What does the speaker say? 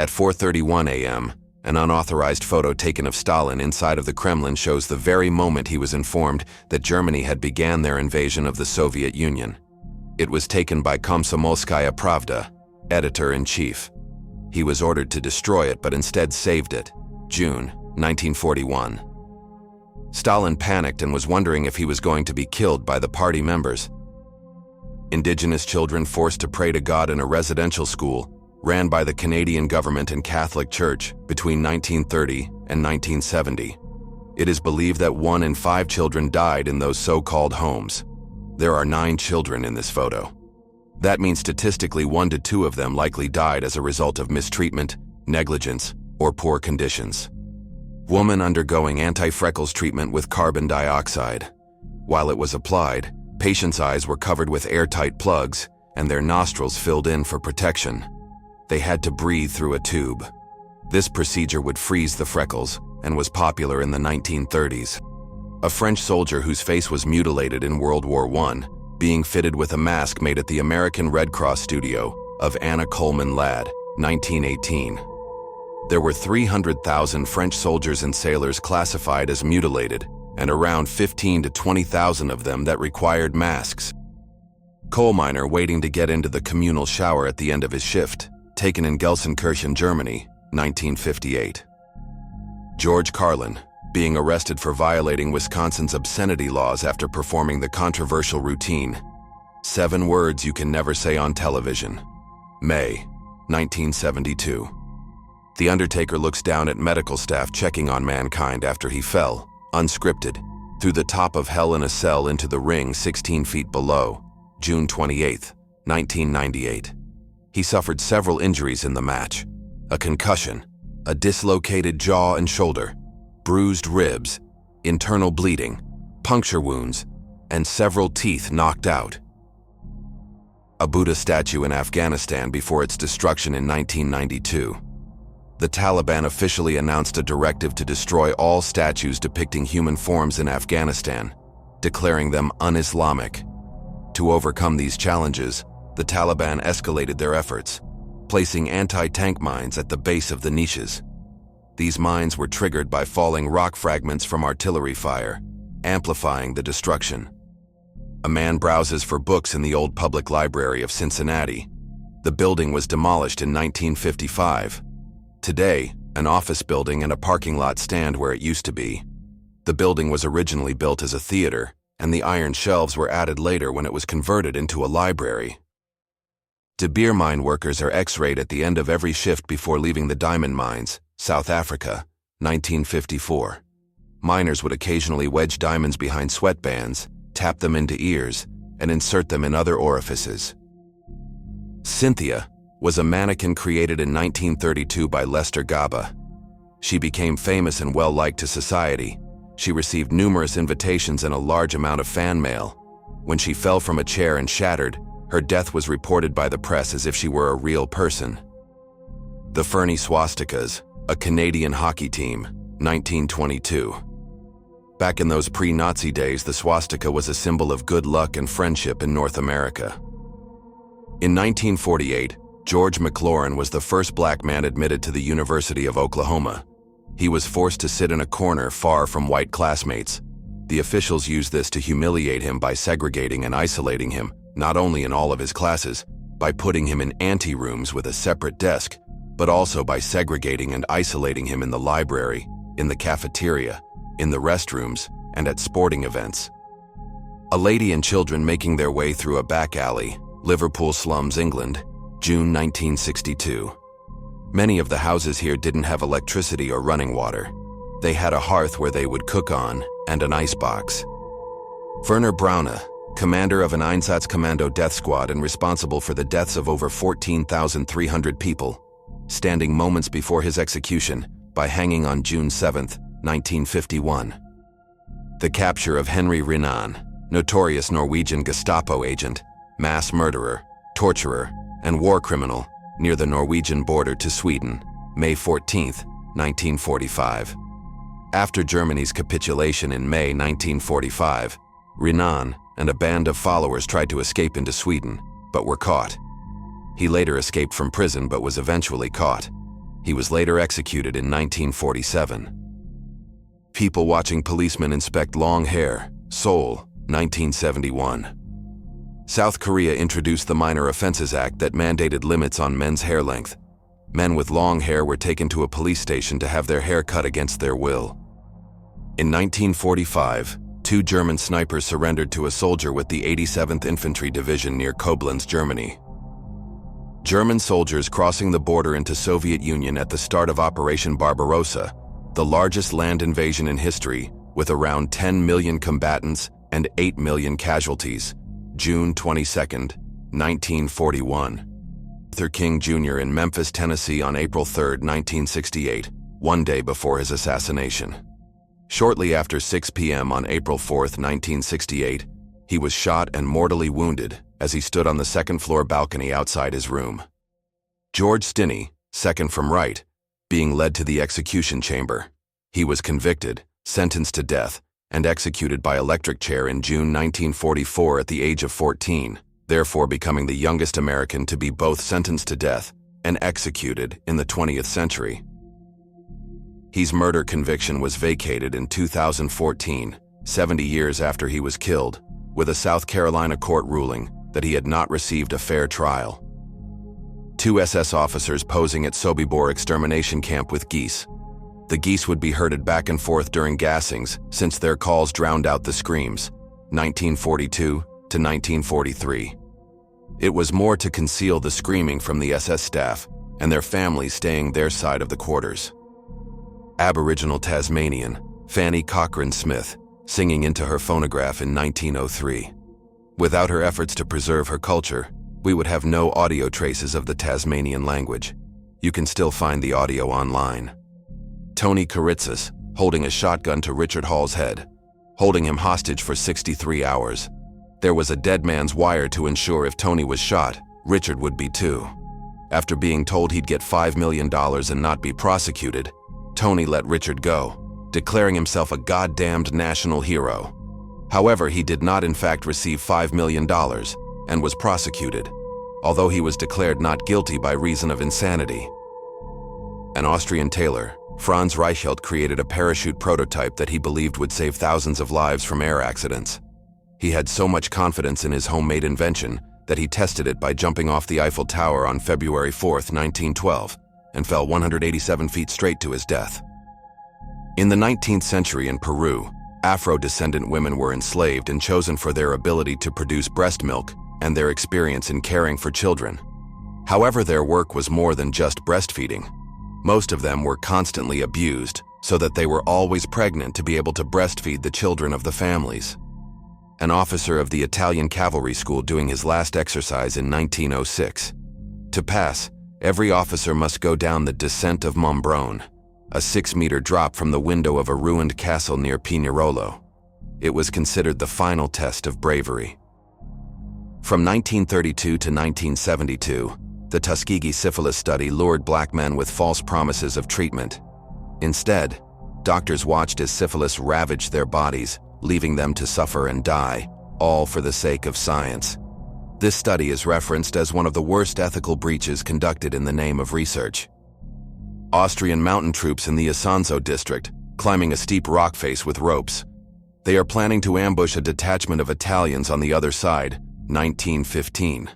At 4:31 a.m., an unauthorized photo taken of Stalin inside of the Kremlin shows the very moment he was informed that Germany had began their invasion of the Soviet Union. It was taken by Komsomolskaya Pravda, editor-in-chief. He was ordered to destroy it, but instead saved it. June 1941. Stalin panicked and was wondering if he was going to be killed by the party members. Indigenous children forced to pray to God in a residential school ran by the Canadian government and Catholic Church between 1930 and 1970. It is believed that 1 in 5 children died in those so-called homes. There are 9 children in this photo. That means statistically 1 to 2 of them likely died as a result of mistreatment, negligence, or poor conditions. Woman undergoing anti-freckles treatment with carbon dioxide. While it was applied, patients' eyes were covered with airtight plugs and their nostrils filled in for protection. They had to breathe through a tube. This procedure would freeze the freckles and was popular in the 1930s. A French soldier whose face was mutilated in World War I, being fitted with a mask made at the American Red Cross studio of Anna Coleman Ladd, 1918. There were 300,000 French soldiers and sailors classified as mutilated, and around 15 to 20,000 of them that required masks. Coal miner waiting to get into the communal shower at the end of his shift, taken in Gelsenkirchen, Germany, 1958. George Carlin, being arrested for violating Wisconsin's obscenity laws after performing the controversial routine, 7 words you can never say on television. May, 1972. The Undertaker looks down at medical staff checking on Mankind after he fell, unscripted, through the top of hell in a cell into the ring 16 feet below, June 28, 1998. He suffered several injuries in the match: a concussion, a dislocated jaw and shoulder, bruised ribs, internal bleeding, puncture wounds, and several teeth knocked out. A Buddha statue in Afghanistan before its destruction in 1992. The Taliban officially announced a directive to destroy all statues depicting human forms in Afghanistan, declaring them un-Islamic. To overcome these challenges, the Taliban escalated their efforts, placing anti-tank mines at the base of the niches. These mines were triggered by falling rock fragments from artillery fire, amplifying the destruction. A man browses for books in the old public library of Cincinnati. The building was demolished in 1955. Today, an office building and a parking lot stand where it used to be. The building was originally built as a theater, and the iron shelves were added later when it was converted into a library. De Beer mine workers are X-rayed at the end of every shift before leaving the diamond mines, South Africa, 1954. Miners would occasionally wedge diamonds behind sweatbands, tap them into ears, and insert them in other orifices. Cynthia was a mannequin created in 1932 by Lester Gaba. She became famous and well-liked to society. She received numerous invitations and a large amount of fan mail. When she fell from a chair and shattered, her death was reported by the press as if she were a real person. The Fernie Swastikas, a Canadian hockey team, 1922. Back in those pre-Nazi days, the swastika was a symbol of good luck and friendship in North America. In 1948, George McLaurin was the first black man admitted to the University of Oklahoma. He was forced to sit in a corner far from white classmates. The officials used this to humiliate him by segregating and isolating him, not only in all of his classes, by putting him in ante-rooms with a separate desk, but also by segregating and isolating him in the library, in the cafeteria, in the restrooms, and at sporting events. A lady and children making their way through a back alley, Liverpool slums, England, June 1962. Many of the houses here didn't have electricity or running water. They had a hearth where they would cook on, and an icebox. Werner Braune, commander of an Einsatzkommando death squad and responsible for the deaths of over 14,300 people, standing moments before his execution by hanging on June 7, 1951. The capture of Henry Renan, notorious Norwegian Gestapo agent, mass murderer, torturer, and war criminal, near the Norwegian border to Sweden, May 14, 1945. After Germany's capitulation in May 1945, Renan and a band of followers tried to escape into Sweden, but were caught. He later escaped from prison but was eventually caught. He was later executed in 1947. People watching policemen inspect long hair, Seoul, 1971. South Korea introduced the Minor Offenses Act that mandated limits on men's hair length. Men with long hair were taken to a police station to have their hair cut against their will. In 1945, 2 German snipers surrendered to a soldier with the 87th Infantry Division near Koblenz, Germany. German soldiers crossing the border into Soviet Union at the start of Operation Barbarossa, the largest land invasion in history, with around 10 million combatants and 8 million casualties, June 22, 1941. Luther King Jr. in Memphis, Tennessee on April 3, 1968, one day before his assassination. Shortly after 6 p.m. on April 4, 1968, he was shot and mortally wounded as he stood on the second-floor balcony outside his room. George Stinney, second from right, being led to the execution chamber. He was convicted, sentenced to death, and executed by electric chair in June 1944 at the age of 14, therefore becoming the youngest American to be both sentenced to death and executed in the 20th century. His murder conviction was vacated in 2014, 70 years after he was killed, with a South Carolina court ruling that he had not received a fair trial. 2 SS officers posing at Sobibor extermination camp with geese. The geese would be herded back and forth during gassings since their calls drowned out the screams, 1942 to 1943. It was more to conceal the screaming from the SS staff and their families staying their side of the quarters. Aboriginal Tasmanian Fanny Cochrane Smith, singing into her phonograph in 1903. Without her efforts to preserve her culture, we would have no audio traces of the Tasmanian language. You can still find the audio online. Tony Karitzis, holding a shotgun to Richard Hall's head, holding him hostage for 63 hours. There was a dead man's wire to ensure if Tony was shot, Richard would be too. After being told he'd get $5 million and not be prosecuted, Tony let Richard go, declaring himself a goddamned national hero. However, he did not in fact receive $5 million and was prosecuted, although he was declared not guilty by reason of insanity. An Austrian tailor, Franz Reichelt, created a parachute prototype that he believed would save thousands of lives from air accidents. He had so much confidence in his homemade invention that he tested it by jumping off the Eiffel Tower on February 4, 1912, and fell 187 feet straight to his death. In the 19th century in Peru, Afro-descendant women were enslaved and chosen for their ability to produce breast milk and their experience in caring for children. However, their work was more than just breastfeeding. Most of them were constantly abused, so that they were always pregnant to be able to breastfeed the children of the families. An officer of the Italian Cavalry School doing his last exercise in 1906. To pass, every officer must go down the descent of Mombrone, a 6-meter drop from the window of a ruined castle near Pinerolo. It was considered the final test of bravery. From 1932 to 1972, the Tuskegee syphilis study lured black men with false promises of treatment. Instead, doctors watched as syphilis ravaged their bodies, leaving them to suffer and die, all for the sake of science. This study is referenced as one of the worst ethical breaches conducted in the name of research. Austrian mountain troops in the Isonzo district, climbing a steep rock face with ropes. They are planning to ambush a detachment of Italians on the other side, 1915.